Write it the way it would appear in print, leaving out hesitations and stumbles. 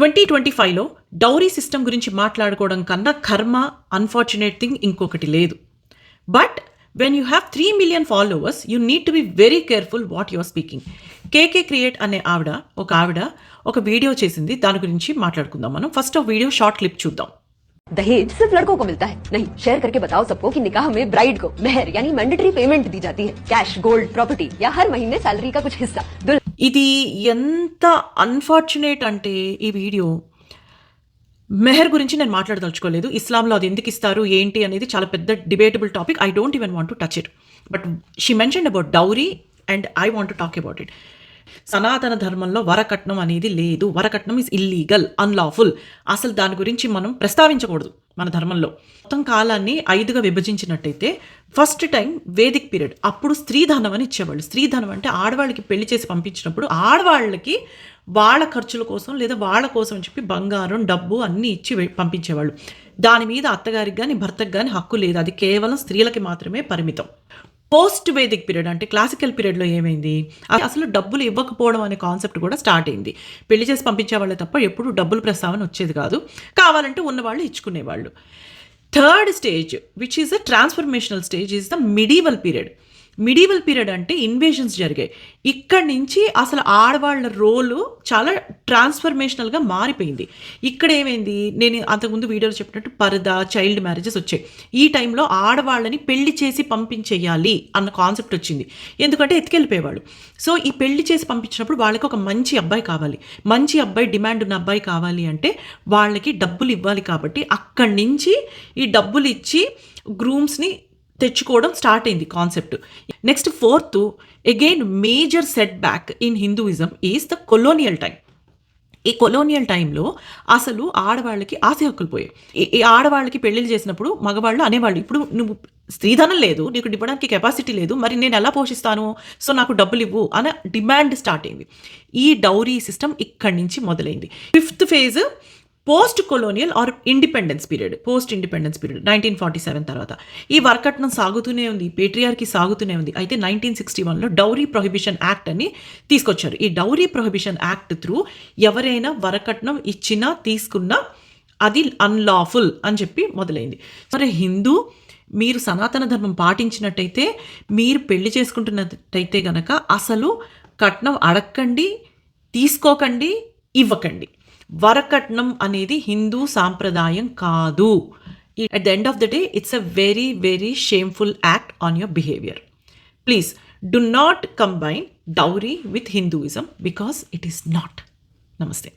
2025లో dowry system గురించి మాట్లాడుకోవడం కన్నా కర్మ అన్ఫార్చునేట్ థింగ్ ఇంకొకటి లేదు. But when you have 3 million followers you need to be very careful what your speaking. KK create అనే ఆవిడ ఒక వీడియో చేసింది, దాని గురించి మాట్లాడుకుందాం మనం. ఫస్ట్ ఆ వీడియో షార్ట్ క్లిప్ చూద్దాం. दहेज सिर्फ लड़कों को मिलता है नहीं, शेयर करके बताओ सबको कि निकाह में ब्राइड को मेहर यानी मैंडेटरी पेमेंट दी जाती है, कैश, गोल्ड, प्रॉपर्टी या हर महीने सैलरी का कुछ हिस्सा. ఇది ఎంత అన్ఫార్చునేట్ అంటే ఈ వీడియో మెహర్ గురించి నేను మాట్లాడదలుచుకోలేదు. ఇస్లాంలో అది ఎందుకు ఇస్తారు ఏంటి అనేది చాలా పెద్ద debatable topic. I don't even want to touch it. But she mentioned about dowry and I want to talk about it. సనాతన ధర్మంలో వరకట్నం అనేది లేదు. వరకట్నం ఈజ్ ఇల్లీగల్, అన్లాఫుల్. అసలు దాని గురించి మనం ప్రస్తావించకూడదు మన ధర్మంలో. మొత్తం కాలాన్ని 5గా విభజించినట్టయితే ఫస్ట్ టైం వేదిక్ పీరియడ్, అప్పుడు స్త్రీధనం అని ఇచ్చేవాళ్ళు. స్త్రీధనం అంటే ఆడవాళ్ళకి పెళ్లి చేసి పంపించినప్పుడు ఆడవాళ్ళకి వాళ్ళ ఖర్చుల కోసం లేదా వాళ్ళ కోసం అని చెప్పి బంగారం, డబ్బు అన్నీ ఇచ్చి పంపించేవాళ్ళు. దాని మీద అత్తగారికి కానీ భర్తకు కానీ హక్కు లేదు. అది కేవలం స్త్రీలకి మాత్రమే పరిమితం. పోస్ట్ వేదిక్ పీరియడ్ అంటే క్లాసికల్ పీరియడ్లో ఏమైంది, అసలు డబ్బులు ఇవ్వకపోవడం అనే కాన్సెప్ట్ కూడా స్టార్ట్ అయింది. పెళ్లి చేసి పంపించేవాళ్ళే తప్ప ఎప్పుడు డబ్బులు ప్రస్తావన వచ్చేది కాదు. కావాలంటే ఉన్నవాళ్ళు ఇచ్చుకునేవాళ్ళు. Third stage which is the transformational stage is the medieval period. Medieval period అంటే ఇన్వేషన్స్ జరిగాయి. ఇక్కడి నుంచి అసలు ఆడవాళ్ళ రోలు చాలా ట్రాన్స్ఫర్మేషనల్గా మారిపోయింది. ఇక్కడ ఏమైంది, నేను అంతకుముందు వీడియోలో చెప్పినట్టు పరదా, చైల్డ్ మ్యారేజెస్ వచ్చాయి. ఈ టైంలో ఆడవాళ్ళని పెళ్లి చేసి పంపించేయాలి అన్న కాన్సెప్ట్ వచ్చింది. ఎందుకంటే ఎత్తుకెళ్ళిపోయేవాళ్ళు. సో ఈ పెళ్లి చేసి పంపించినప్పుడు వాళ్ళకి ఒక మంచి అబ్బాయి కావాలి. మంచి అబ్బాయి, డిమాండ్ ఉన్న అబ్బాయి కావాలి అంటే వాళ్ళకి డబ్బులు ఇవ్వాలి. కాబట్టి అక్కడి నుంచి ఈ డబ్బులు ఇచ్చి గ్రూమ్స్ని తెచ్చుకోవడం స్టార్ట్ అయింది concept. Next fourth, again major set back in Hinduism is the colonial time. ఈ కొలోనియల్ టైంలో అసలు ఆడవాళ్ళకి ఆస్తి హక్కులు పోయాయి. ఈ ఆడవాళ్ళకి పెళ్లిళ్ళు చేసినప్పుడు మగవాళ్ళు అనేవాళ్ళు, ఇప్పుడు నువ్వు స్త్రీధనం లేదు, నీకు ఇవ్వడానికి కెపాసిటీ లేదు, మరి నేను ఎలా పోషిస్తాను, సో నాకు డబ్బులు ఇవ్వు అనే డిమాండ్ స్టార్ట్ అయింది. ఈ డౌరీ సిస్టమ్ ఇక్కడి నుంచి మొదలైంది. Fifth phase post colonial or independence period. Post independence period 1947 తర్వాత ఈ వరకట్నం సాగుతూనే ఉంది, పేట్రియార్కీ సాగుతూనే ఉంది. అయితే 1961లో డౌరీ ప్రొహిబిషన్ యాక్ట్ అని తీసుకొచ్చారు. ఈ డౌరీ ప్రొహిబిషన్ యాక్ట్ త్రూ ఎవరైనా వరకట్నం ఇచ్చినా తీసుకున్నా అది అన్లాఫుల్ అని చెప్పి మొదలైంది. సరే, హిందూ మీరు సనాతన ధర్మం పాటించినట్టయితే, మీరు పెళ్లి చేసుకుంటున్నట్టయితే గనక అసలు కట్నం అడక్కండి, తీసుకోకండి, ఇవ్వకండి. వరకట్నం అనేది హిందూ సాంప్రదాయం కాదు. At the end of the day, it's a very, very shameful act on your behavior. Please do not combine dowry with Hinduism because it is not. Namaste.